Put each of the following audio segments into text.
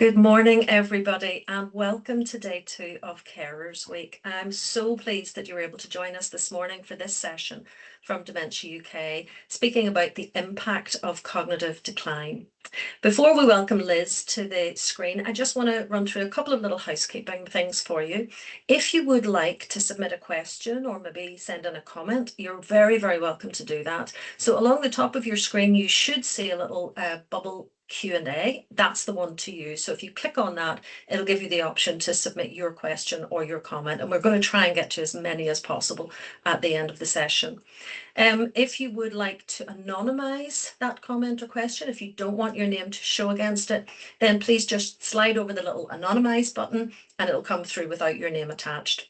Good morning, everybody, and welcome to day 2 of Carers Week. I'm so pleased that you're able to join us this morning for this session from Dementia UK, speaking about the impact of cognitive decline. Before we welcome Liz to the screen, I just want to run through a couple of little housekeeping things for you. If you would like to submit a question or maybe send in a comment, you're very, very welcome to do that. So along the top of your screen, you should see a little bubble Q&A. That's the one to use. So if you click on that, it'll give you the option to submit your question or your comment. And we're going to try and get to as many as possible at the end of the session. If you would like to anonymize that comment or question, if you don't want your name to show against it, then please just slide over the little anonymize button and it'll come through without your name attached.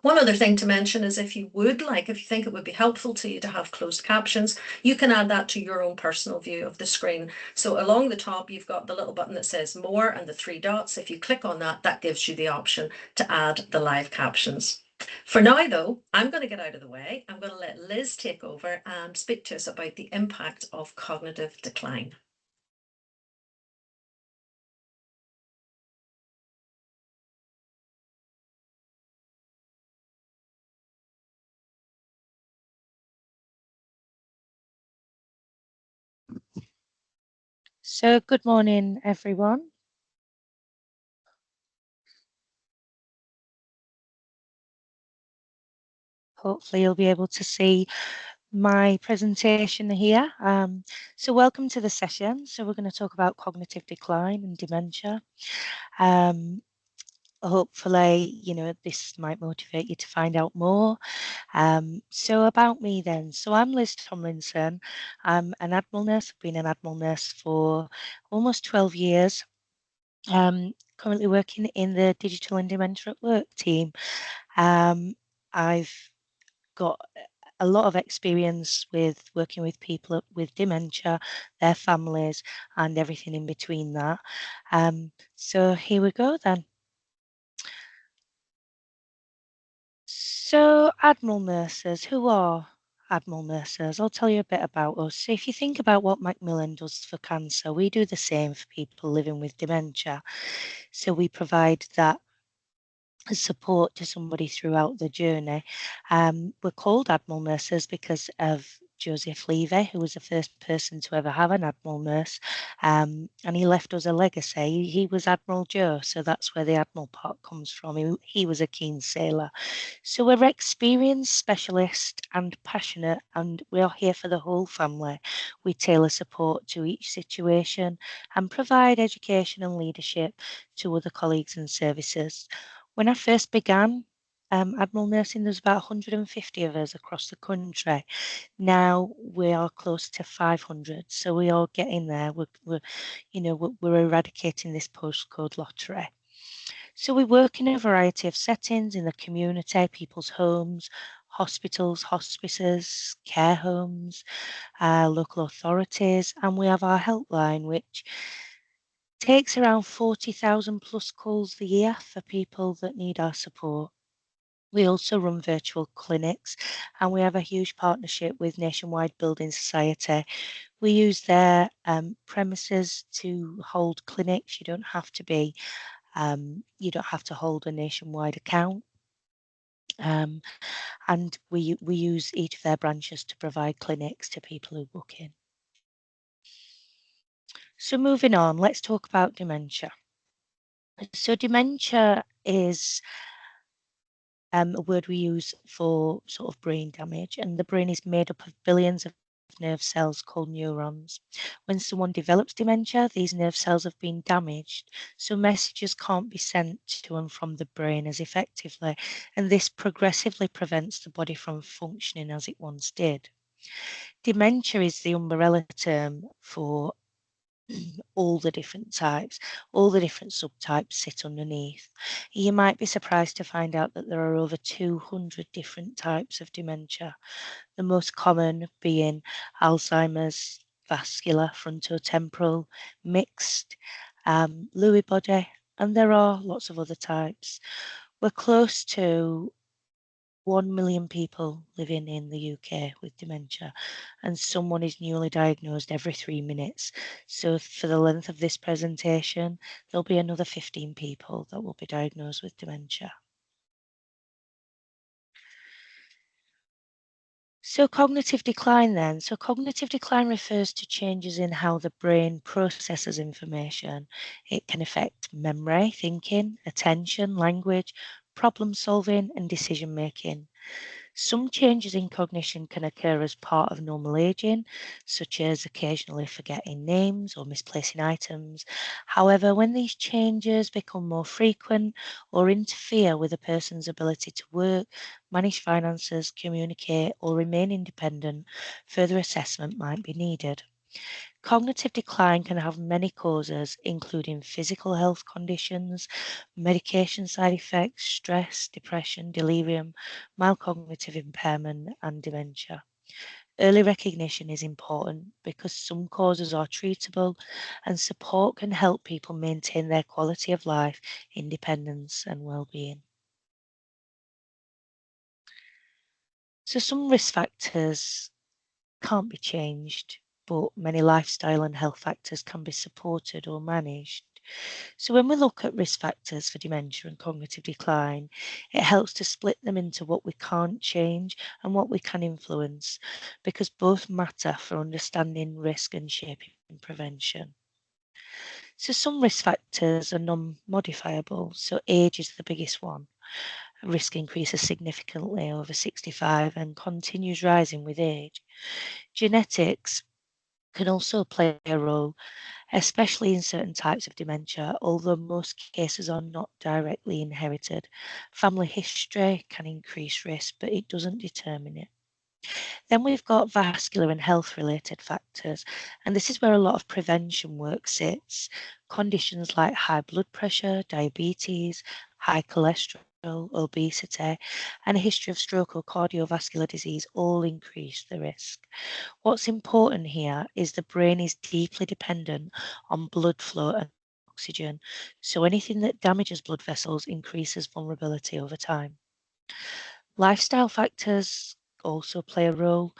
One other thing to mention is if you think it would be helpful to you to have closed captions, you can add that to your own personal view of the screen. So along the top, you've got the little button that says more and the 3 dots. If you click on that, that gives you the option to add the live captions. For now, though, I'm going to get out of the way. I'm going to let Liz take over and speak to us about the impact of cognitive decline. So good morning, everyone. Hopefully you'll be able to see my presentation here. So welcome to the session. So we're going to talk about cognitive decline and dementia. Hopefully, this might motivate you to find out more. So about me then. So I'm Liz Tomlinson. I'm an Admiral nurse. I've been an Admiral nurse for almost 12 years. Currently working in the Digital and Dementia at Work team. I've got a lot of experience with working with people with dementia, their families, and everything in between that. So here we go then. So Admiral nurses, who are Admiral nurses? I'll tell you a bit about us. So if you think about what Macmillan does for cancer, we do the same for people living with dementia. So we provide that support to somebody throughout the journey. We're called Admiral nurses because of Joseph Levy, who was the first person to ever have an Admiral nurse, and he left us a legacy. He was Admiral Joe, so that's where the Admiral part comes from. He was a keen sailor. So we're experienced, specialist and passionate, and we are here for the whole family. We tailor support to each situation and provide education and leadership to other colleagues and services. When I first began Admiral nursing, there's about 150 of us across the country. Now we are close to 500, so we are getting there. We're eradicating this postcode lottery. So we work in a variety of settings in the community, people's homes, hospitals, hospices, care homes, local authorities, and we have our helpline, which takes around 40,000 plus calls a year for people that need our support. We also run virtual clinics and we have a huge partnership with Nationwide Building Society. We use their premises to hold clinics. You don't have to hold a nationwide account. And we use each of their branches to provide clinics to people who book in. So moving on, let's talk about dementia. So dementia is a word we use for sort of brain damage, and the brain is made up of billions of nerve cells called neurons. When someone develops dementia, these nerve cells have been damaged, so messages can't be sent to and from the brain as effectively, and this progressively prevents the body from functioning as it once did. Dementia is the umbrella term for all the different types, all the different subtypes sit underneath. You might be surprised to find out that there are over 200 different types of dementia, the most common being Alzheimer's, vascular, frontotemporal, mixed, Lewy body, and there are lots of other types. We're close to 1 million people living in the UK with dementia, and someone is newly diagnosed every 3 minutes. So, for the length of this presentation, there'll be another 15 people that will be diagnosed with dementia. So cognitive decline then. So cognitive decline refers to changes in how the brain processes information. It can affect memory, thinking, attention, language, problem solving, and decision making. Some changes in cognition can occur as part of normal aging, such as occasionally forgetting names or misplacing items. However, when these changes become more frequent or interfere with a person's ability to work, manage finances, communicate, or remain independent, further assessment might be needed. Cognitive decline can have many causes, including physical health conditions, medication side effects, stress, depression, delirium, mild cognitive impairment, and dementia. Early recognition is important because some causes are treatable and support can help people maintain their quality of life, independence, and well-being. So some risk factors can't be changed, but many lifestyle and health factors can be supported or managed. So, when we look at risk factors for dementia and cognitive decline, it helps to split them into what we can't change and what we can influence, because both matter for understanding risk and shaping prevention. So, some risk factors are non modifiable. So, age is the biggest one. Risk increases significantly over 65 and continues rising with age. Genetics can also play a role, especially in certain types of dementia, although most cases are not directly inherited. Family history can increase risk, but it doesn't determine it. Then we've got vascular and health related factors, and this is where a lot of prevention work sits. Conditions like high blood pressure, diabetes, high cholesterol, obesity, and a history of stroke or cardiovascular disease all increase the risk. What's important here is the brain is deeply dependent on blood flow and oxygen, so anything that damages blood vessels increases vulnerability over time. Lifestyle factors also play a role.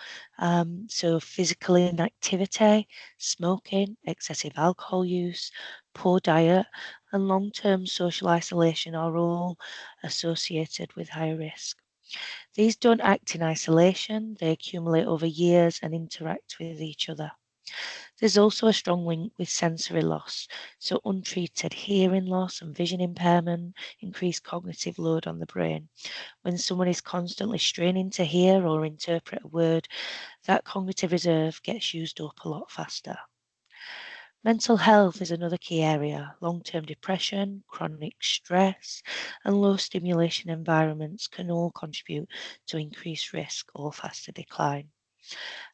So, physical inactivity, smoking, excessive alcohol use, poor diet, and long term social isolation are all associated with higher risk. These don't act in isolation, they accumulate over years and interact with each other. There's also a strong link with sensory loss, so untreated hearing loss and vision impairment increase cognitive load on the brain. When someone is constantly straining to hear or interpret a word, that cognitive reserve gets used up a lot faster. Mental health is another key area. Long term depression, chronic stress, and low stimulation environments can all contribute to increased risk or faster decline.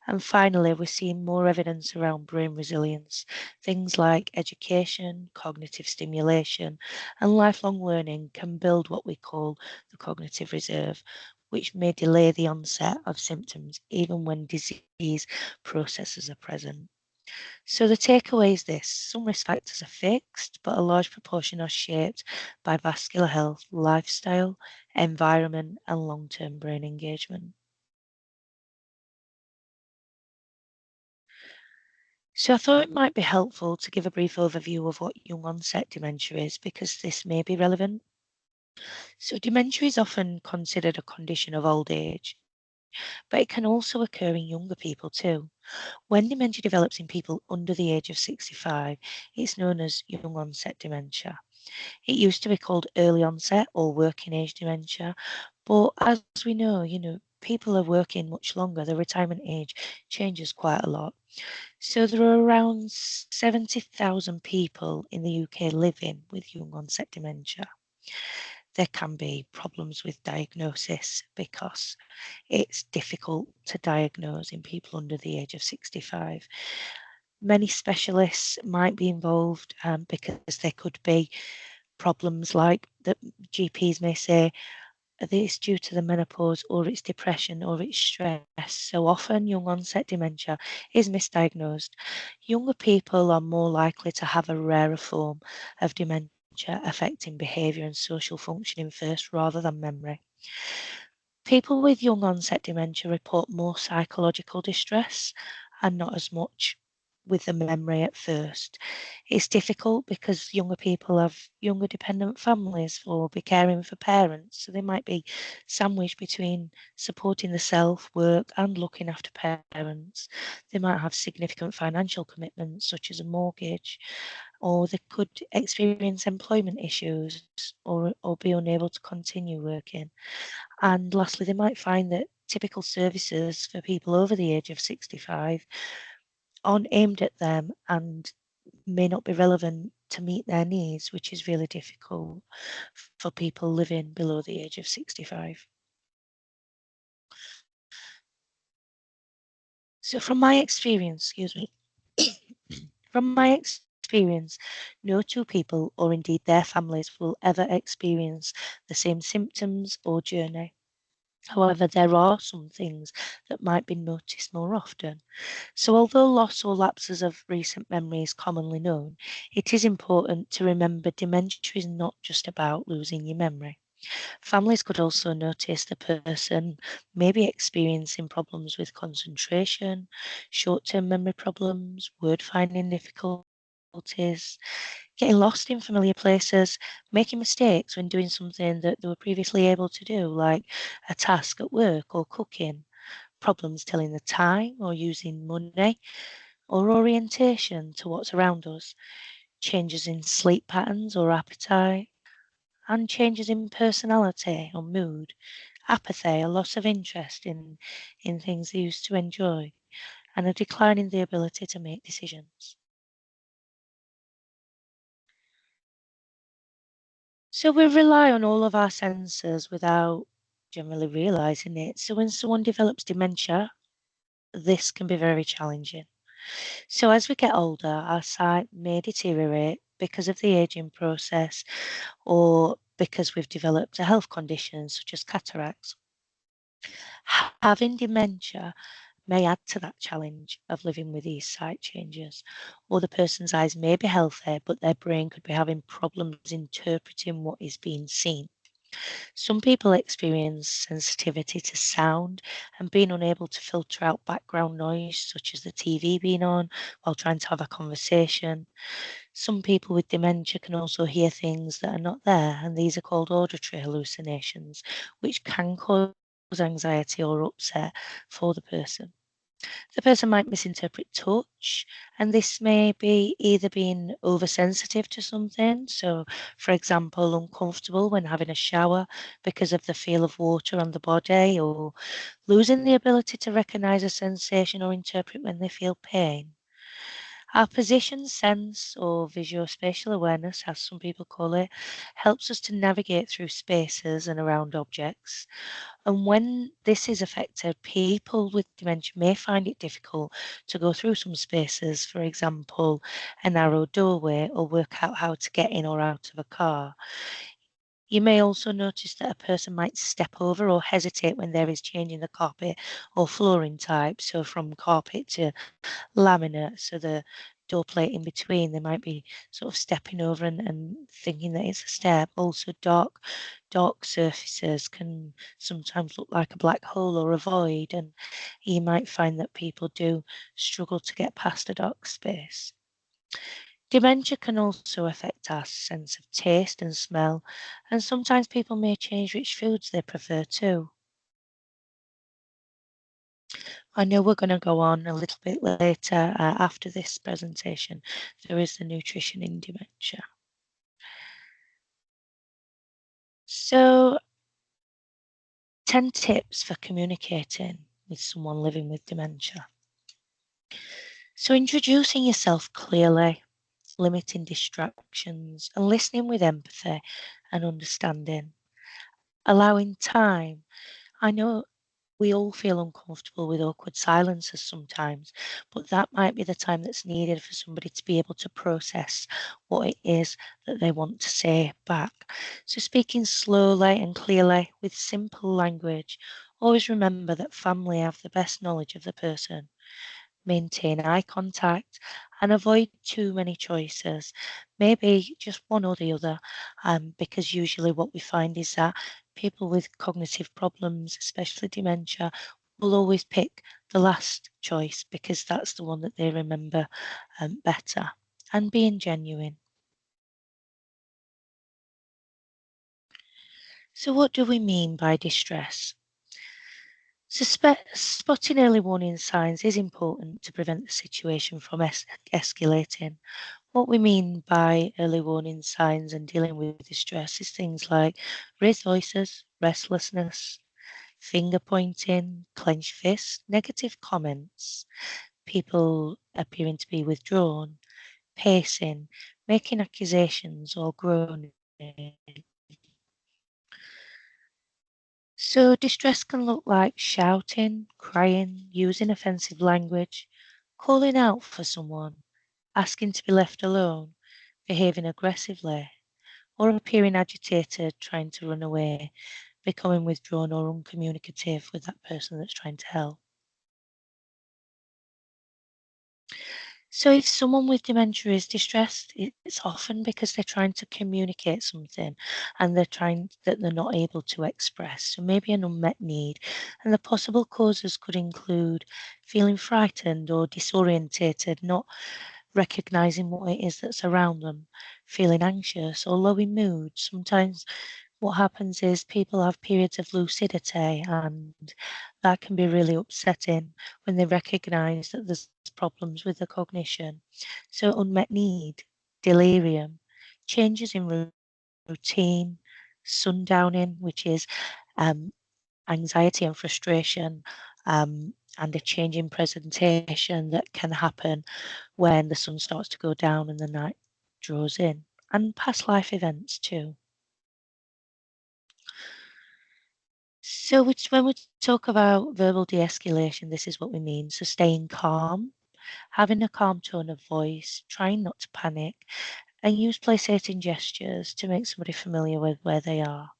And finally, we're seeing more evidence around brain resilience. Things like education, cognitive stimulation, and lifelong learning can build what we call the cognitive reserve, which may delay the onset of symptoms even when disease processes are present. So the takeaway is this: some risk factors are fixed, but a large proportion are shaped by vascular health, lifestyle, environment, and long term brain engagement. So I thought it might be helpful to give a brief overview of what young onset dementia is because this may be relevant. So dementia is often considered a condition of old age, but it can also occur in younger people too. When dementia develops in people under the age of 65, it's known as young onset dementia. It used to be called early onset or working age dementia, but as we know, people are working much longer. The retirement age changes quite a lot. So there are around 70,000 people in the UK living with young onset dementia. There can be problems with diagnosis because it's difficult to diagnose in people under the age of 65. Many specialists might be involved because there could be problems like that GPs may say that it's due to the menopause or it's depression or it's stress. So often young onset dementia is misdiagnosed. Younger people are more likely to have a rarer form of dementia affecting behaviour and social functioning first rather than memory. People with young onset dementia report more psychological distress and not as much with the memory at first. It's difficult because younger people have younger dependent families or be caring for parents, so they might be sandwiched between supporting the self, work, and looking after parents. They might have significant financial commitments, such as a mortgage, or they could experience employment issues or be unable to continue working. And lastly, they might find that typical services for people over the age of 65 aren't aimed at them and may not be relevant to meet their needs, which is really difficult for people living below the age of 65. So, from my experience, excuse me, from my experience, no two people or indeed their families will ever experience the same symptoms or journey. However, there are some things that might be noticed more often. So, although loss or lapses of recent memory is commonly known, it is important to remember dementia is not just about losing your memory. Families could also notice the person may be experiencing problems with concentration, short term memory problems, word finding difficulties, getting lost in familiar places, making mistakes when doing something that they were previously able to do, like a task at work or cooking, problems telling the time or using money, or orientation to what's around us, changes in sleep patterns or appetite, and changes in personality or mood, apathy, a loss of interest in things they used to enjoy, and a decline in the ability to make decisions. So we rely on all of our senses without generally realizing it. So when someone develops dementia, this can be very challenging. So as we get older, our sight may deteriorate because of the aging process or because we've developed a health condition such as cataracts. Having dementia may add to that challenge of living with these sight changes, or the person's eyes may be healthy, but their brain could be having problems interpreting what is being seen. Some people experience sensitivity to sound and being unable to filter out background noise, such as the TV being on while trying to have a conversation. Some people with dementia can also hear things that are not there, and these are called auditory hallucinations, which can cause anxiety or upset for the person. The person might misinterpret touch, and this may be either being oversensitive to something, so, for example, uncomfortable when having a shower because of the feel of water on the body, or losing the ability to recognize a sensation or interpret when they feel pain. Our position sense, or visuospatial awareness, as some people call it, helps us to navigate through spaces and around objects. And when this is affected, people with dementia may find it difficult to go through some spaces, for example, a narrow doorway, or work out how to get in or out of a car. You may also notice that a person might step over or hesitate when there is change in the carpet or flooring type, so from carpet to laminate, so the door plate in between, they might be sort of stepping over and thinking that it's a step. Also, dark surfaces can sometimes look like a black hole or a void, and you might find that people do struggle to get past a dark space. Dementia can also affect our sense of taste and smell, and sometimes people may change which foods they prefer too. I know we're going to go on a little bit later after this presentation. There is the nutrition in dementia. So, 10 tips for communicating with someone living with dementia. So, introducing yourself clearly, limiting distractions, and listening with empathy and understanding, allowing time. I know we all feel uncomfortable with awkward silences sometimes, but that might be the time that's needed for somebody to be able to process what it is that they want to say back. So, speaking slowly and clearly with simple language, always remember that family have the best knowledge of the person. Maintain eye contact and avoid too many choices. Maybe just one or the other, because usually what we find is that people with cognitive problems, especially dementia, will always pick the last choice because that's the one that they remember better. And being genuine. So, what do we mean by distress? Spotting early warning signs is important to prevent the situation from escalating. What we mean by early warning signs and dealing with distress is things like raised voices, restlessness, finger pointing, clenched fists, negative comments, people appearing to be withdrawn, pacing, making accusations, or groaning. So, distress can look like shouting, crying, using offensive language, calling out for someone, asking to be left alone, behaving aggressively, or appearing agitated, trying to run away, becoming withdrawn or uncommunicative with that person that's trying to help. So, if someone with dementia is distressed, it's often because they're trying to communicate something and they're not able to express. So, maybe an unmet need. And the possible causes could include feeling frightened or disorientated, not recognizing what it is that's around them, feeling anxious or low in mood. Sometimes what happens is people have periods of lucidity, and that can be really upsetting when they recognize that there's problems with the cognition. So, unmet need, delirium, changes in routine, sundowning, which is um, anxiety and frustration, and a change in presentation that can happen when the sun starts to go down and the night draws in, and past life events too. So, when we talk about verbal de escalation, this is what we mean. So, staying calm, having a calm tone of voice, trying not to panic, and use placating gestures to make somebody familiar with where they are.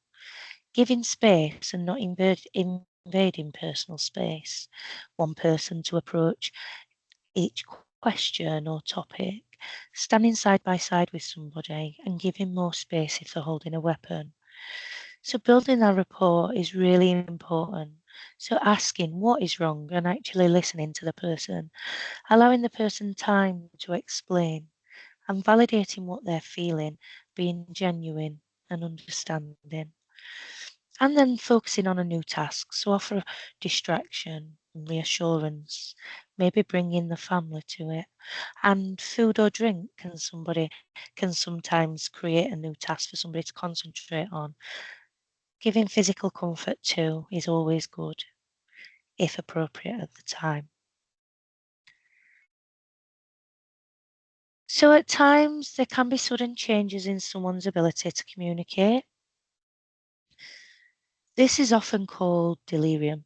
Giving space and not invading personal space. One person to approach each question or topic. Standing side by side with somebody and giving more space if they're holding a weapon. So building that rapport is really important. So asking what is wrong and actually listening to the person, allowing the person time to explain and validating what they're feeling, being genuine and understanding. And then focusing on a new task. So offer distraction and reassurance, maybe bring in the family to it. And food or drink can sometimes create a new task for somebody to concentrate on. Giving physical comfort too is always good, if appropriate at the time. So at times there can be sudden changes in someone's ability to communicate. This is often called delirium.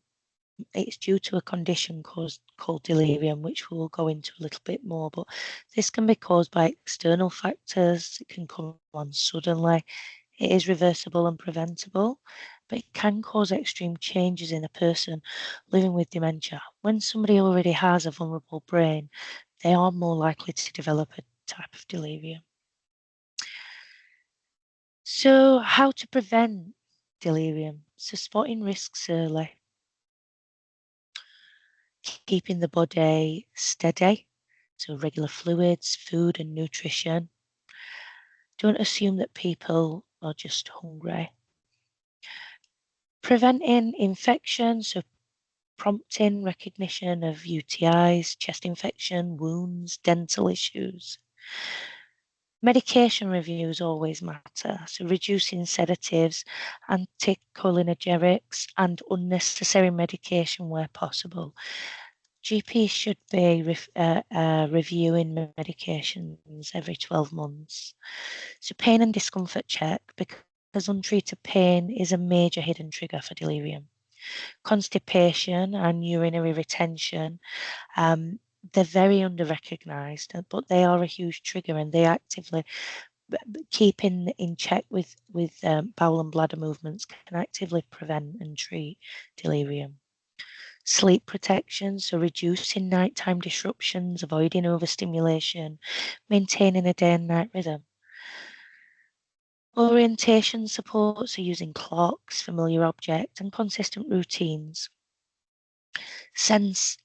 It's due to a condition called delirium, which we'll go into a little bit more. But this can be caused by external factors. It can come on suddenly. It is reversible and preventable, but it can cause extreme changes in a person living with dementia. When somebody already has a vulnerable brain, they are more likely to develop a type of delirium. So, how to prevent delirium? So, spotting risks early, keeping the body steady, so regular fluids, food, and nutrition. Don't assume that people are just hungry. Preventing infection, so prompting recognition of UTIs, chest infection, wounds, dental issues. Medication reviews always matter, so reducing sedatives, anticholinergics, and unnecessary medication where possible. GPs should be reviewing medications every 12 months. So, pain and discomfort check, because untreated pain is a major hidden trigger for delirium. Constipation and urinary retention, they're very under recognised, but they are a huge trigger, and they actively keep in check with bowel and bladder movements can actively prevent and treat delirium. Sleep protection, so reducing nighttime disruptions, avoiding overstimulation, maintaining a day and night rhythm. Orientation support, so using clocks, familiar objects, and consistent routines. Sense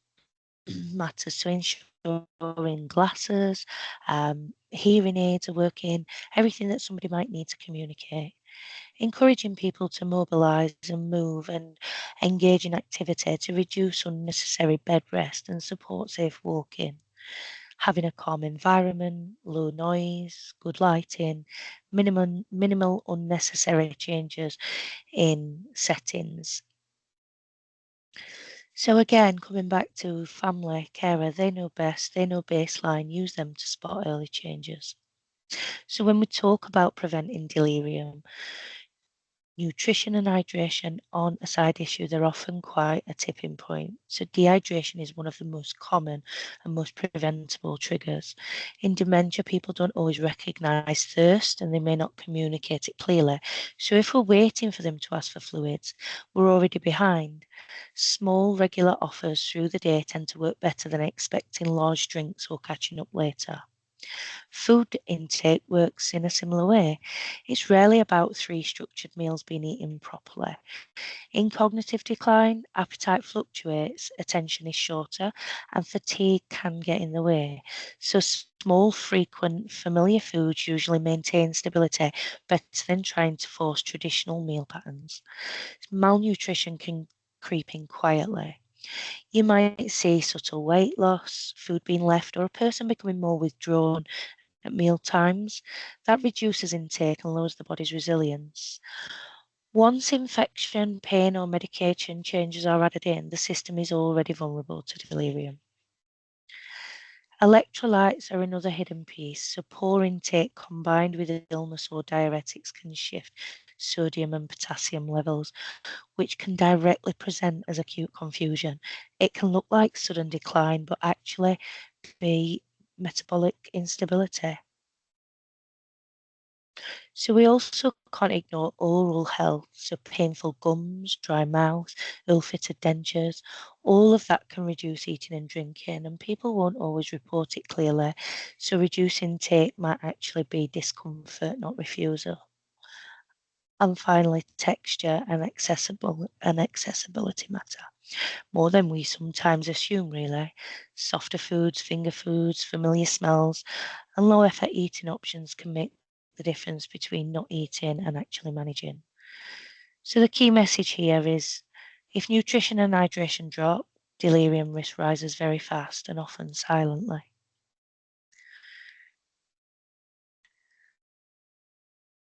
matters, so ensuring glasses, hearing aids are working, everything that somebody might need to communicate. Encouraging people to mobilise and move and engage in activity to reduce unnecessary bed rest and support safe walking. Having a calm environment, low noise, good lighting, minimal unnecessary changes in settings. So again, coming back to family carer, they know best, they know baseline, use them to spot early changes. So when we talk about preventing delirium, nutrition and hydration aren't a side issue, they're often quite a tipping point. So dehydration is one of the most common and most preventable triggers. In dementia, people don't always recognise thirst and they may not communicate it clearly. So if we're waiting for them to ask for fluids, we're already behind. Small, regular offers through the day tend to work better than expecting large drinks or catching up later. Food intake works in a similar way. It's rarely about 3 structured meals being eaten properly. In cognitive decline, appetite fluctuates, attention is shorter, and fatigue can get in the way. So, small, frequent, familiar foods usually maintain stability better than trying to force traditional meal patterns. Malnutrition can creep in quietly. You might see subtle weight loss, food being left, or a person becoming more withdrawn at meal times. That reduces intake and lowers the body's resilience. Once infection, pain, or medication changes are added in, the system is already vulnerable to delirium. Electrolytes are another hidden piece, so poor intake combined with illness or diuretics can shift sodium and potassium levels, which can directly present as acute confusion. It can look like sudden decline, but actually be metabolic instability. So we also can't ignore oral health, so painful gums, dry mouth, ill-fitted dentures, all of that can reduce eating and drinking, and people won't always report it clearly. So reduced intake might actually be discomfort, not refusal. And finally, texture and accessibility matter more than we sometimes assume, really. Softer foods, finger foods, familiar smells, and low effort eating options can make the difference between not eating and actually managing. So the key message here is if nutrition and hydration drop, delirium risk rises very fast and often silently.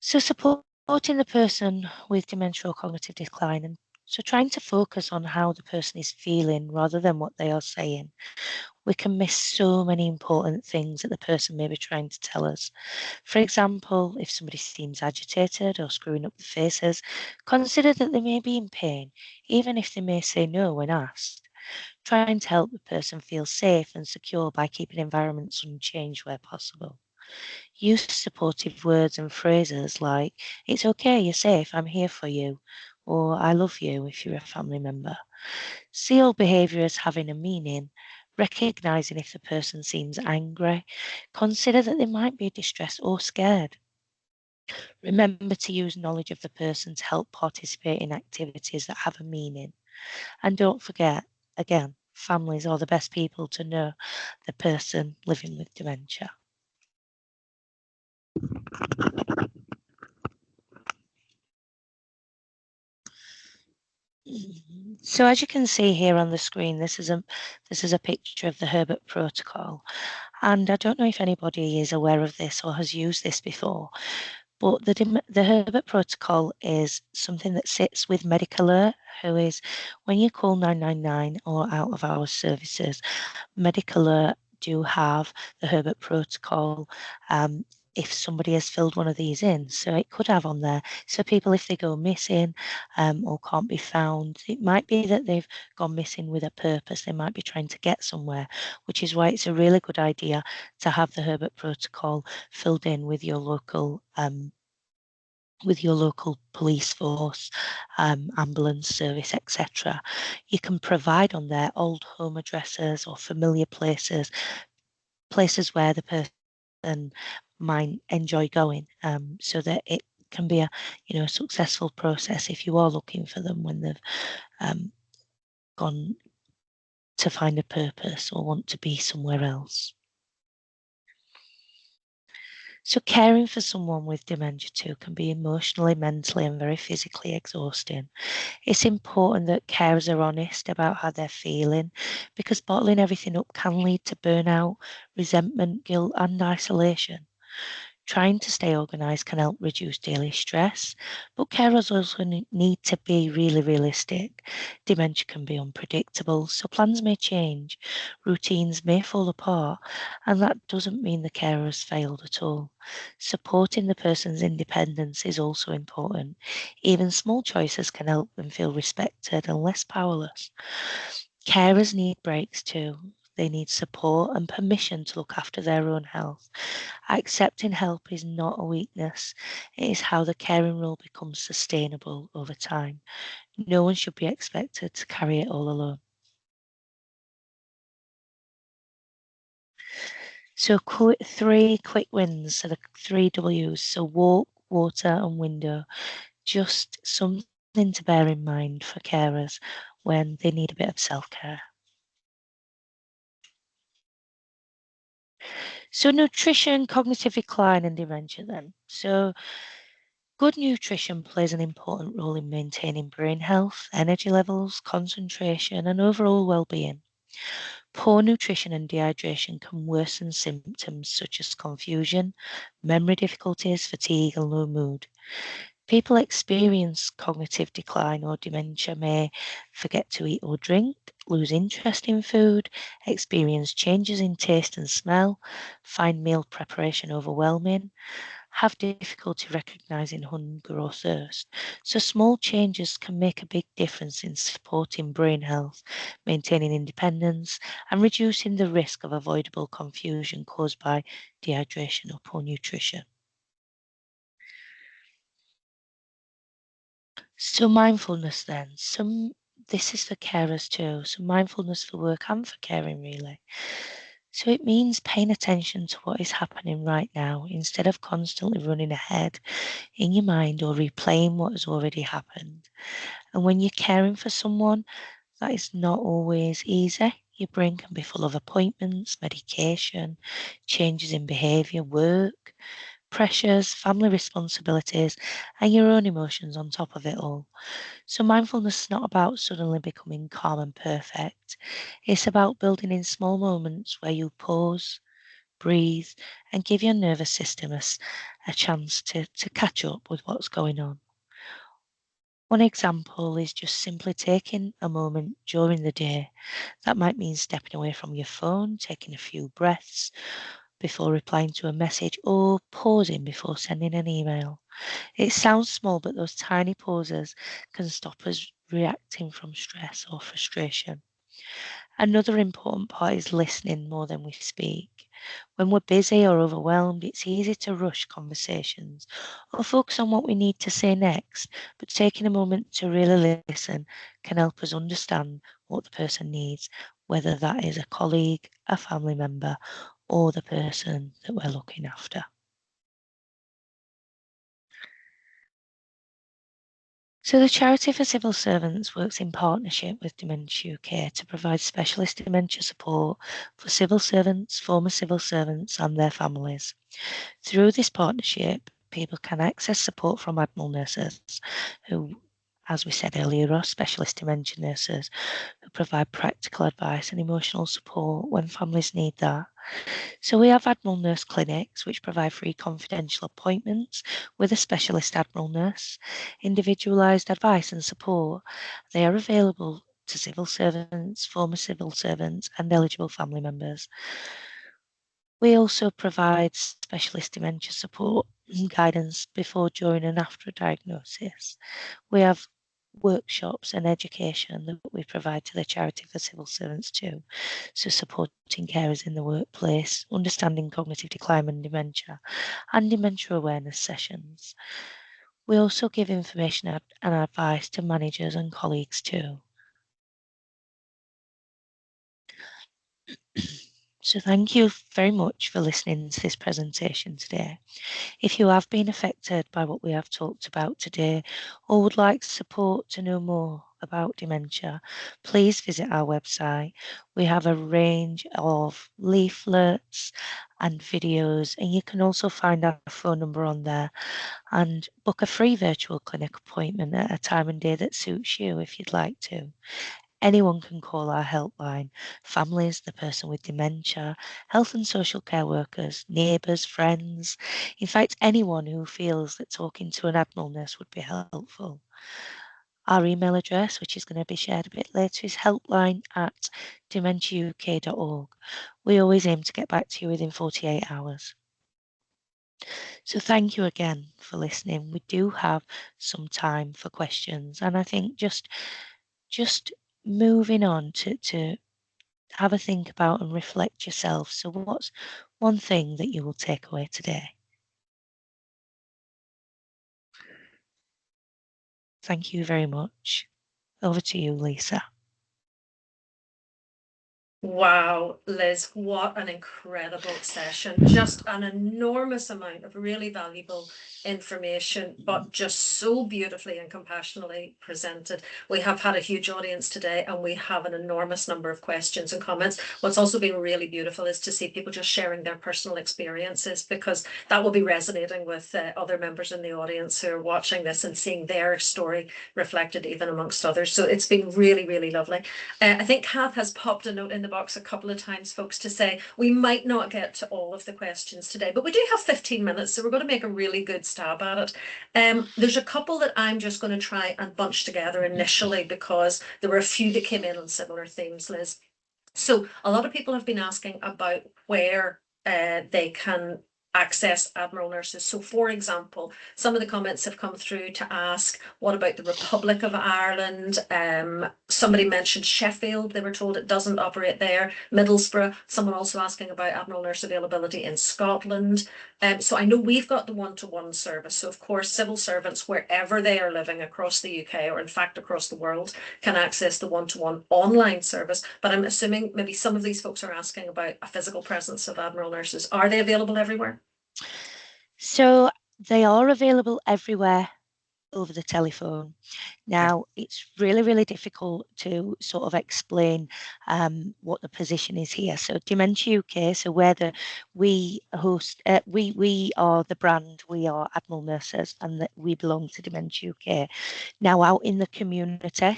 So supporting the person with dementia or cognitive decline, and so trying to focus on how the person is feeling rather than what they are saying. We can miss so many important things that the person may be trying to tell us. For example, if somebody seems agitated or screwing up the faces, consider that they may be in pain, even if they may say no when asked. Trying to help the person feel safe and secure by keeping environments unchanged where possible. Use supportive words and phrases like, it's okay, you're safe, I'm here for you, or I love you if you're a family member. See all behaviour as having a meaning, recognising if the person seems angry. Consider that they might be distressed or scared. Remember to use knowledge of the person to help participate in activities that have a meaning. And don't forget, again, families are the best people to know the person living with dementia. So as you can see here on the screen, this is a picture of the Herbert Protocol. And I don't know if anybody is aware of this or has used this before, but the Herbert Protocol is something that sits with Medical Alert, who is when you call 999 or out of hours services, Medical Alert do have the Herbert Protocol. If somebody has filled one of these in, so it could have on there. So people, if they go missing or can't be found, it might be that they've gone missing with a purpose. They might be trying to get somewhere, which is why it's a really good idea to have the Herbert Protocol filled in with your local police force, ambulance service, etc. You can provide on there old home addresses or familiar places, places where the person might enjoy going, so that it can be a successful process if you are looking for them when they've gone to find a purpose or want to be somewhere else. So caring for someone with dementia too can be emotionally, mentally, and very physically exhausting. It's important that carers are honest about how they're feeling because bottling everything up can lead to burnout, resentment, guilt, and isolation. Trying to stay organised can help reduce daily stress, but carers also need to be really realistic. Dementia can be unpredictable, so plans may change, routines may fall apart, and that doesn't mean the carer has failed at all. Supporting the person's independence is also important. Even small choices can help them feel respected and less powerless. Carers need breaks too. They need support and permission to look after their own health. Accepting help is not a weakness, it is how the caring role becomes sustainable over time. No one should be expected to carry it all alone. So, three quick wins. So, the three W's. So, walk, water, and window. Just something to bear in mind for carers when they need a bit of self care. So, nutrition, cognitive decline, and dementia, then. So, good nutrition plays an important role in maintaining brain health, energy levels, concentration, and overall well-being. Poor nutrition and dehydration can worsen symptoms such as confusion, memory difficulties, fatigue, and low mood. People experience cognitive decline or dementia may forget to eat or drink, lose interest in food, experience changes in taste and smell, find meal preparation overwhelming, have difficulty recognizing hunger or thirst. So, small changes can make a big difference in supporting brain health, maintaining independence, and reducing the risk of avoidable confusion caused by dehydration or poor nutrition. So, mindfulness then. This is for carers too. So, mindfulness for work and for caring, really. So it means paying attention to what is happening right now instead of constantly running ahead in your mind or replaying what has already happened. And when you're caring for someone, that is not always easy. Your brain can be full of appointments, medication, changes in behaviour, work, pressures, family responsibilities, and your own emotions on top of it all. So, mindfulness is not about suddenly becoming calm and perfect. It's about building in small moments where you pause, breathe, and give your nervous system a chance to catch up with what's going on. One example is just simply taking a moment during the day. That might mean stepping away from your phone, taking a few breaths before replying to a message, or pausing before sending an email. It sounds small, but those tiny pauses can stop us reacting from stress or frustration. Another important part is listening more than we speak. When we're busy or overwhelmed, it's easy to rush conversations or focus on what we need to say next, but taking a moment to really listen can help us understand what the person needs, whether that is a colleague, a family member, or the person that we're looking after. So, the Charity for Civil Servants works in partnership with Dementia UK to provide specialist dementia support for civil servants, former civil servants, and their families. Through this partnership, people can access support from Admiral nurses, who, as we said earlier, are specialist dementia nurses who provide practical advice and emotional support when families need that. So we have Admiral Nurse clinics, which provide free confidential appointments with a specialist Admiral Nurse, individualised advice and support. They are available to civil servants, former civil servants, and eligible family members. We also provide specialist dementia support and guidance before, during, and after a diagnosis. We have workshops and education that we provide to the Charity for Civil Servants too. So, supporting carers in the workplace, understanding cognitive decline and dementia, and dementia awareness sessions. We also give information and advice to managers and colleagues too. So thank you very much for listening to this presentation today. If you have been affected by what we have talked about today or would like support to know more about dementia, please visit our website. We have a range of leaflets and videos, and you can also find our phone number on there and book a free virtual clinic appointment at a time and day that suits you if you'd like to. Anyone can call our helpline: families, the person with dementia, health and social care workers, neighbours, friends. In fact, anyone who feels that talking to an Admiral nurse would be helpful. Our email address, which is going to be shared a bit later, is helpline@dementiauk.org. We always aim to get back to you within 48 hours. So thank you again for listening. We do have some time for questions, and I think just moving on to have a think about and reflect yourself. So, what's one thing that you will take away today? Thank you very much. Over to you, Lisa. Wow, Liz, what an incredible session. Just an enormous amount of really valuable information, but just so beautifully and compassionately presented. We have had a huge audience today and we have an enormous number of questions and comments. What's also been really beautiful is to see people just sharing their personal experiences, because that will be resonating with other members in the audience who are watching this and seeing their story reflected even amongst others. So it's been really, really lovely. I think Kath has popped a note in the box a couple of times, folks, to say we might not get to all of the questions today, but we do have 15 minutes, so we're going to make a really good stab at it. There's a couple that I'm just going to try and bunch together initially because there were a few that came in on similar themes, Liz. So a lot of people have been asking about where they can access Admiral nurses. So, for example, some of the comments have come through to ask, what about the Republic of Ireland? Somebody mentioned Sheffield. They were told it doesn't operate there. Middlesbrough. Someone also asking about Admiral nurse availability in Scotland. So I know we've got the one-to-one service. So, of course, civil servants, wherever they are living across the UK or in fact across the world, can access the one-to-one online service. But I'm assuming maybe some of these folks are asking about a physical presence of Admiral nurses. Are they available everywhere? So, they are available everywhere over the telephone. Okay. Now, it's really, really difficult to sort of explain what the position is here. So, Dementia UK, so we host, we are the brand, we are Admiral Nurses, and that we belong to Dementia UK. Now, out in the community,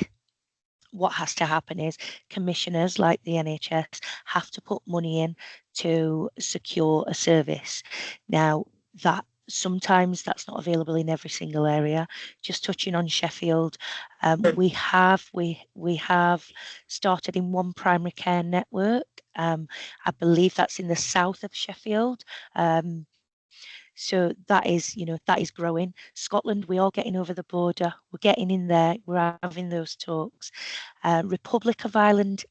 what has to happen is commissioners like the NHS have to put money in to secure a service. Now, that sometimes that's not available in every single area. Just touching on Sheffield, we have started in one primary care network. I believe that's in the south of Sheffield. So that is growing. Scotland, we are getting over the border. We're getting in there. We're having those talks. Republic of Ireland,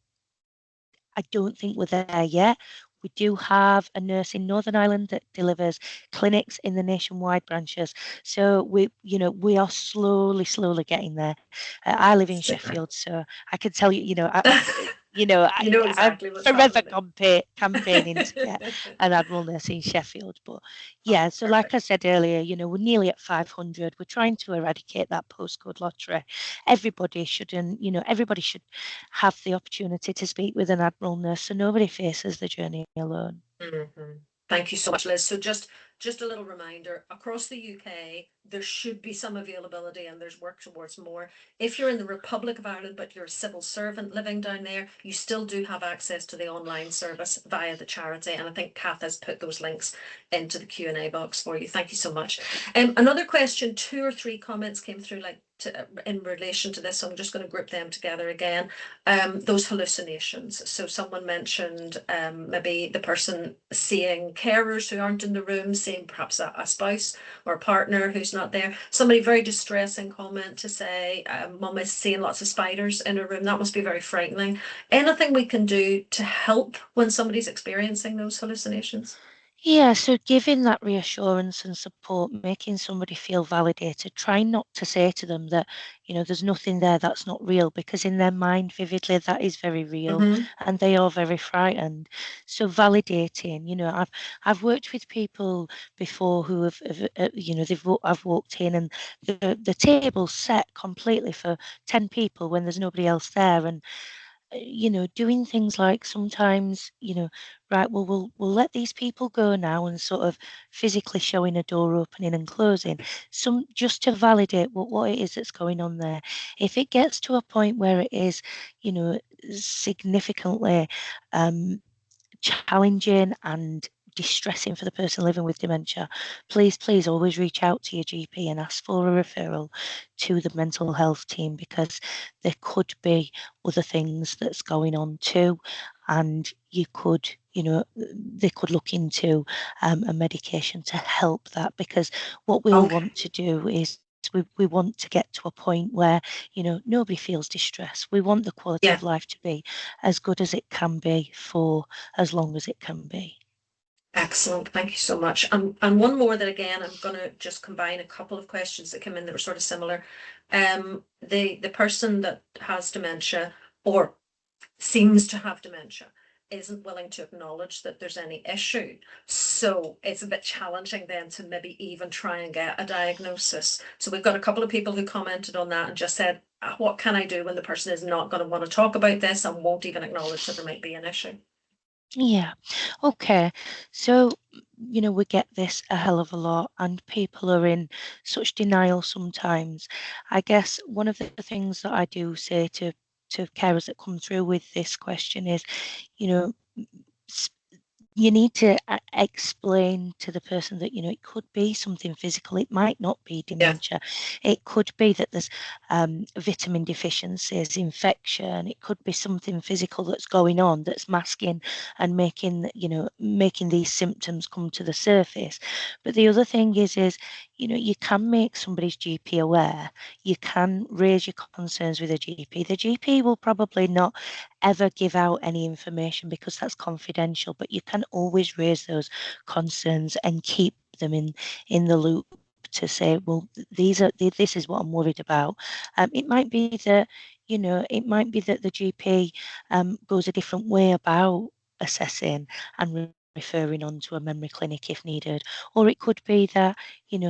I don't think we're there yet. We do have a nurse in Northern Ireland that delivers clinics in the nationwide branches. So we are slowly getting there. I live in Super. Sheffield, so I can tell you, you know, You know I'm exactly what's forever happening campaigning to get an Admiral nurse in Sheffield. But Oh, yeah, so like I perfect. said earlier, we're nearly at 500. We're trying to eradicate that postcode lottery. Everybody should have the opportunity to speak with an Admiral nurse so nobody faces the journey alone. Mhm. Thank you so much, Liz. So just a little reminder, across the UK, there should be some availability and there's work towards more. If you're in the Republic of Ireland, but you're a civil servant living down there, you still do have access to the online service via the charity. And I think Kath has put those links into the Q&A box for you. Thank you so much. Another question, two or three comments came through in relation to this. So I'm just going to group them together again. Those hallucinations. So someone mentioned maybe the person seeing carers who aren't in the room, seeing perhaps a spouse or a partner who's not there. Somebody very distressing comment to say, mum is seeing lots of spiders in her room. That must be very frightening. Anything we can do to help when somebody's experiencing those hallucinations? Yeah, so giving that reassurance and support, making somebody feel validated, trying not to say to them that, there's nothing there that's not real, because in their mind, vividly, that is very real Hmm. and they are very frightened. So validating, I've worked with people before who I've walked in and the table's set completely for 10 people when there's nobody else there. And doing things like sometimes, right, well, we'll let these people go now and sort of physically showing a door opening and closing, some just to validate what it is that's going on there. If it gets to a point where it is, you know, significantly um, challenging and distressing for the person living with dementia, please always reach out to your GP and ask for a referral to the mental health team, because there could be other things that's going on too. And they could look into a medication to help that, because what we all Okay. want to do is we want to get to a point where, nobody feels distress. We want the quality Yeah. of life to be as good as it can be for as long as it can be. Excellent. Thank you so much. And one more that again, I'm going to just combine a couple of questions that came in that were sort of similar. The person that has dementia or seems to have dementia isn't willing to acknowledge that there's any issue. So it's a bit challenging then to maybe even try and get a diagnosis. So we've got a couple of people who commented on that and just said, what can I do when the person is not going to want to talk about this and won't even acknowledge that there might be an issue? Yeah. Okay. So, we get this a hell of a lot, and people are in such denial sometimes. I guess one of the things that I do say to carers that come through with this question is, you know, you need to explain to the person that it could be something physical. It might not be Yeah. dementia. It could be that there's vitamin deficiencies, infection. It could be something physical that's going on that's masking and making these symptoms come to the surface. But the other thing is you can make somebody's GP aware. You can raise your concerns with a GP. The GP will probably not ever give out any information because that's confidential, but you can always raise those concerns and keep them in the loop to say, well, this is what I'm worried about. It might be that the GP goes a different way about assessing and referring on to a memory clinic if needed. Or it could be that,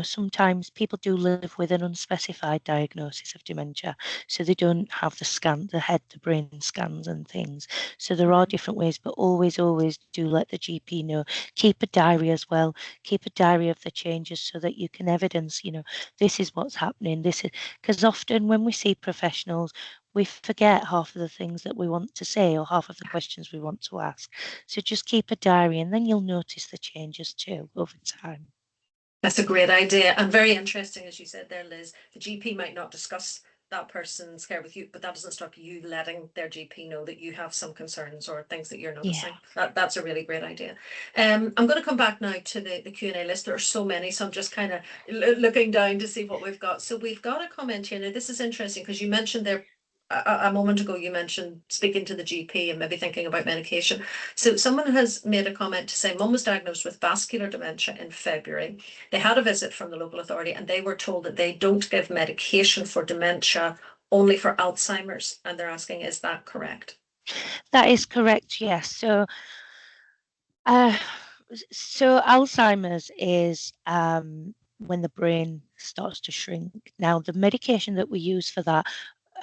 sometimes people do live with an unspecified diagnosis of dementia, so they don't have the brain scans and things. So there are Mhm. different ways, but always do let the GP know. Keep a diary as well. Keep a diary of the changes so that you can evidence, this is what's happening. This is because often when we see professionals, we forget half of the things that we want to say or half of the questions we want to ask. So just keep a diary and then you'll notice the changes too over time. That's a great idea and very interesting, as you said there, Liz. The GP might not discuss that person's care with you, but that doesn't stop you letting their GP know that you have some concerns or things that you're Yeah. noticing. That's a really great idea. I'm going to come back now to the Q&A list. There are so many, so I'm just kind of looking down to see what we've got. So we've got a comment here. Now, this is interesting because you mentioned there a moment ago, you mentioned speaking to the GP and maybe thinking about medication. So someone has made a comment to say mum was diagnosed with vascular dementia in February. They had a visit from the local authority and they were told that they don't give medication for dementia, only for Alzheimer's. And they're asking, is that correct? That is correct, yes. Uh, so Alzheimer's is when the brain starts to shrink. Now, the medication that we use for that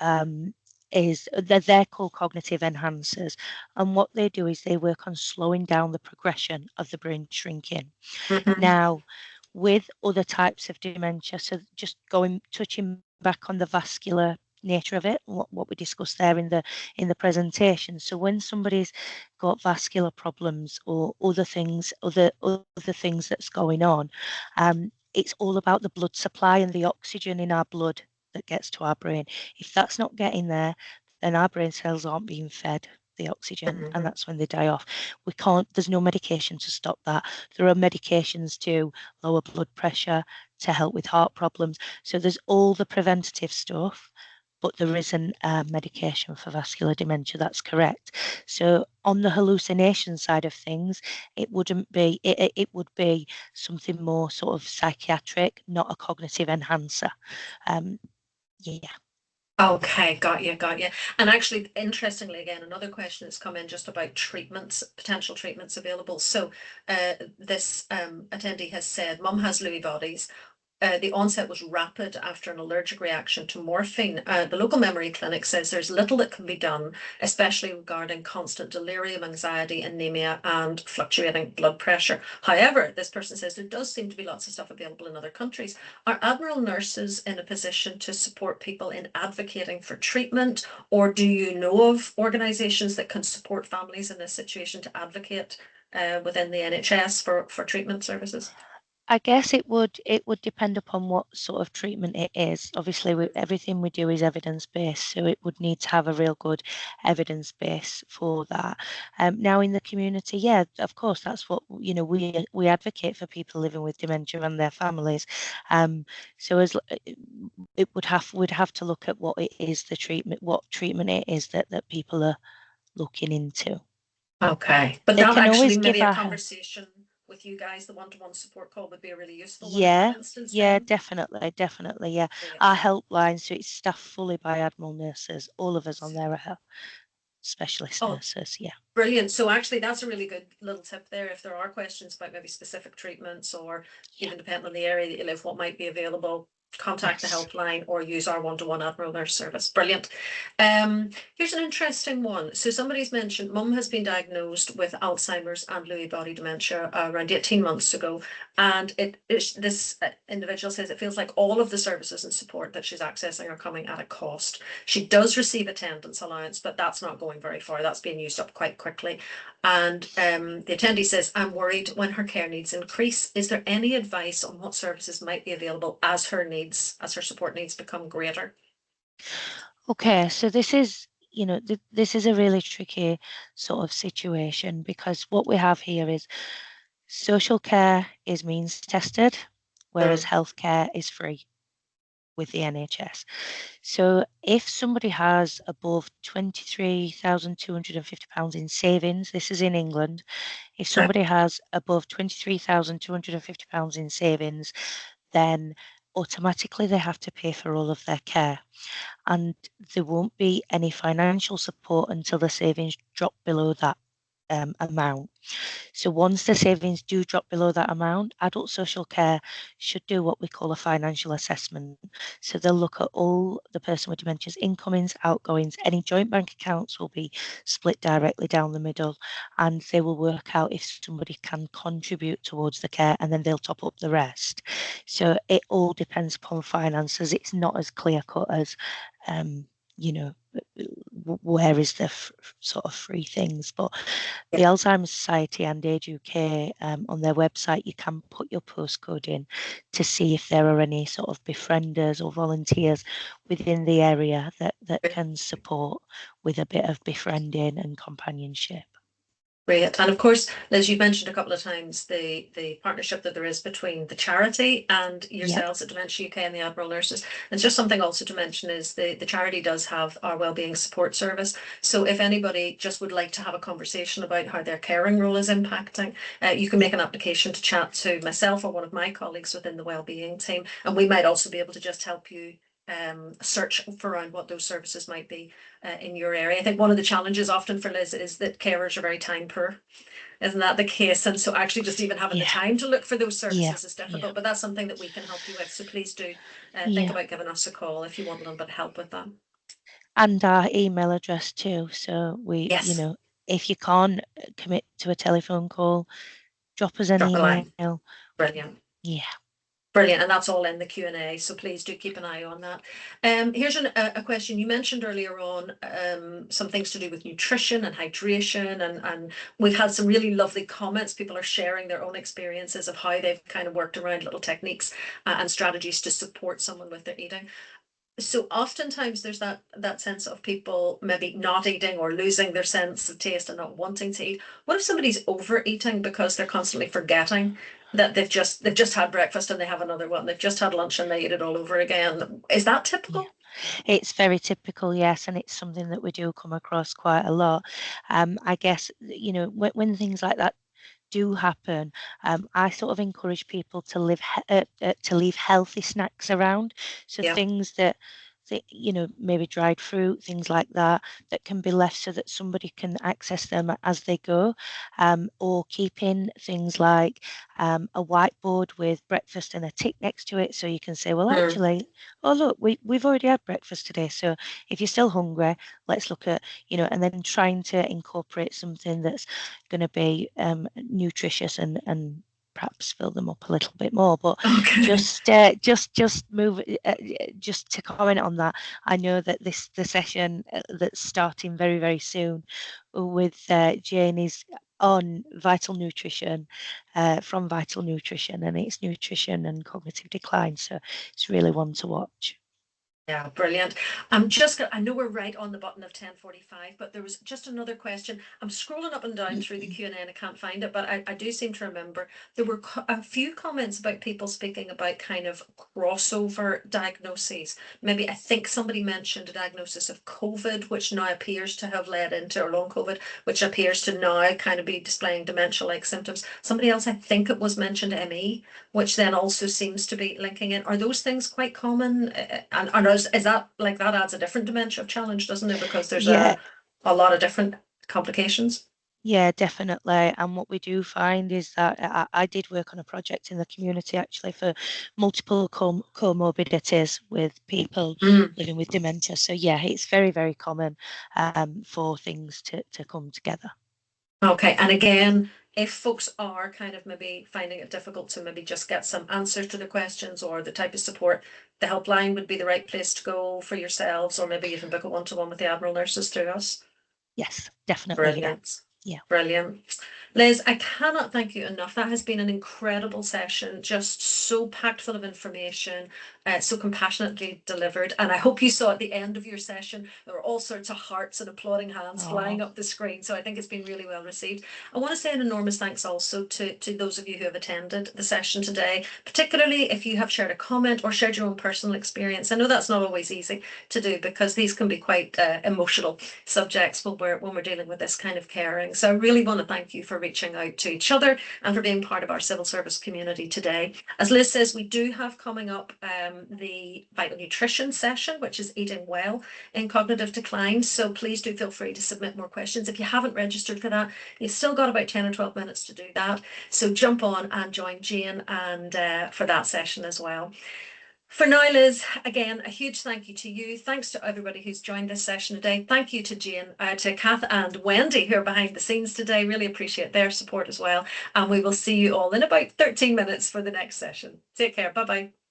um, is they're called cognitive enhancers, and what they do is they work on slowing down the progression of the brain shrinking. Mm-hmm. Now, with other types of dementia, so just touching back on the vascular nature of it, what we discussed there in the presentation. So when somebody's got vascular problems or other things that's going on, it's all about the blood supply and the oxygen in our blood that gets to our brain. If that's not getting there, then our brain cells aren't being fed the oxygen, and Mm-hmm. that's when they die off. There's no medication to stop that. There are medications to lower blood pressure, to help with heart problems. So there's all the preventative stuff, but there isn't a medication for vascular dementia. That's correct. So on the hallucination side of things, it wouldn't be it would be something more sort of psychiatric, not a cognitive enhancer. Um, yeah. Okay, got you, got you. And actually, interestingly, again, another question has come in just about treatments, potential treatments available. So, this attendee has said, Mum has Lewy bodies. The onset was rapid after an allergic reaction to morphine. The local memory clinic says there's little that can be done, especially regarding constant delirium, anxiety, anemia, and fluctuating blood pressure. However, this person says there does seem to be lots of stuff available in other countries. Are Admiral nurses in a position to support people in advocating for treatment, or do you know of organisations that can support families in this situation to advocate within the NHS for treatment services? I guess it would depend upon what sort of treatment it is. Obviously, everything we do is evidence based, so it would need to have a real good evidence base for that. Now in the community, yeah, of course, that's what we advocate for people living with dementia and their families. So it we'd have to look at what it is what treatment it is that people are looking into. Okay, but They that can actually always maybe give a a conversation with you guys, the one-to-one support call would be a really useful one in that Yeah, instance yeah, then. definitely, yeah. Great. Our helpline, so it's staffed fully by Admiral nurses. All of us on there are specialist Oh, nurses. Yeah, brilliant. So actually that's a really good little tip there. If there are questions about maybe specific treatments or yeah, even depending on the area that you live, what might be available, contact the yes. helpline or use our one-to-one Admiral Nurse service. Brilliant. Here's an interesting one. So somebody's mentioned mum has been diagnosed with Alzheimer's and Lewy body dementia around 18 months ago. And this individual says it feels like all of the services and support that she's accessing are coming at a cost. She does receive attendance allowance, but that's not going very far. That's being used up quite quickly. And the attendee says, I'm worried when her care needs increase. Is there any advice on what services might be available as her support needs become greater? Okay, so this is, this is a really tricky sort of situation because what we have here is social care is means tested, whereas Mm, healthcare is free with the NHS. So if somebody has above £23,250 in savings, this is in England, if okay. somebody has above £23,250 in savings, then automatically they have to pay for all of their care. And there won't be any financial support until the savings drop below that amount. So once the savings do drop below that amount, adult social care should do what we call a financial assessment. So they'll look at all the person with dementia's incomings, outgoings, any joint bank accounts will be split directly down the middle, and they will work out if somebody can contribute towards the care, and then they'll top up the rest. So it all depends upon finances. It's not as clear cut as um, you know, where is the sort of free things, but the Alzheimer's Society and Age UK on their website, you can put your postcode in to see if there are any sort of befrienders or volunteers within the area that can support with a bit of befriending and companionship. Great. And of course, Liz, you've mentioned a couple of times the partnership that there is between the charity and Yep, yourselves at Dementia UK and the Admiral Nurses. And just something also to mention is the charity does have our wellbeing support service. So if anybody just would like to have a conversation about how their caring role is impacting, you can make an application to chat to myself or one of my colleagues within the wellbeing team. And we might also be able to just help you search for around what those services might be in your area. I think one of the challenges often for Liz is that carers are very time poor. Isn't that the case? And so actually just even having the yeah, time to look for those yeah, services is yeah, difficult, but that's something that we can help you with. So please do think yeah. about giving us a call if you want a little bit of help with that. And our email address too. So Yes, if you can't commit to a telephone call, drop us an drop a line. email. Brilliant. Yeah, Brilliant, and that's all in the Q&A, so please do keep an eye on that. Here's a question. You mentioned earlier on some things to do with nutrition and hydration, and we've had some really lovely comments. People are sharing their own experiences of how they've kind of worked around little techniques and strategies to support someone with their eating. So oftentimes there's that sense of people maybe not eating or losing their sense of taste and not wanting to eat. What if somebody's overeating because they're constantly forgetting that they've just had breakfast and they have another one, they've just had lunch and they eat it all over again? Is that yeah. typical? It's very typical, yes, and it's something that we do come across quite a lot. I guess, when things like that do happen, I sort of encourage people to to leave healthy snacks around. So Yeah. things that maybe dried fruit, things like that, that can be left so that somebody can access them as they go. Or keeping things like a whiteboard with breakfast and a tick next to it, so you can say, well, Mm. actually, oh look, we've already had breakfast today. So if you're still hungry, let's look at, and then trying to incorporate something that's going to be nutritious and perhaps fill them up a little bit more. But Okay. just move just to comment on that. I know that the session that's starting very very soon with Jane is on vital nutrition, from vital nutrition, and it's nutrition and cognitive decline. So it's really one to watch. Yeah, brilliant. I know we're right on the button of 10:45, but there was just another question. I'm scrolling up and down through the Q&A and I can't find it, but I do seem to remember there were a few comments about people speaking about kind of crossover diagnoses. Maybe I think somebody mentioned a diagnosis of COVID, which now appears to have led into, or long COVID, which appears to now kind of be displaying dementia-like symptoms. Somebody else, I think it was mentioned ME, which then also seems to be linking in. Are those things quite common? And is that like that adds a different dimension of challenge, doesn't it? Because there's Yeah, a lot of different complications. yeah, definitely. And what we do find is that I did work on a project in the community actually for multiple comorbidities with people Mm. living with dementia. So yeah, it's very, very common for things to come together. Okay, and again, if folks are kind of maybe finding it difficult to maybe just get some answers to the questions or the type of support, the helpline would be the right place to go for yourselves, or maybe even book a one-to-one with the Admiral nurses through us. Yes, definitely. Yeah. Brilliant. Yeah. Brilliant. Liz, I cannot thank you enough. That has been an incredible session, just so packed full of information, so compassionately delivered. And I hope you saw at the end of your session, there were all sorts of hearts and applauding hands flying Oh, up the screen. So I think it's been really well received. I want to say an enormous thanks also to those of you who have attended the session today, particularly if you have shared a comment or shared your own personal experience. I know that's not always easy to do because these can be quite emotional subjects when we're dealing with this kind of caring. So I really want to thank you for reaching out to each other and for being part of our civil service community today. As Liz says, we do have coming up the vital nutrition session, which is eating well in cognitive decline. So please do feel free to submit more questions. If you haven't registered for that, you've still got about 10 or 12 minutes to do that. So jump on and join Jane and for that session as well. For now, Liz, again, a huge thank you to you. Thanks to everybody who's joined this session today. Thank you to Jane, to Kath and Wendy who are behind the scenes today. Really appreciate their support as well. And we will see you all in about 13 minutes for the next session. Take care. Bye bye.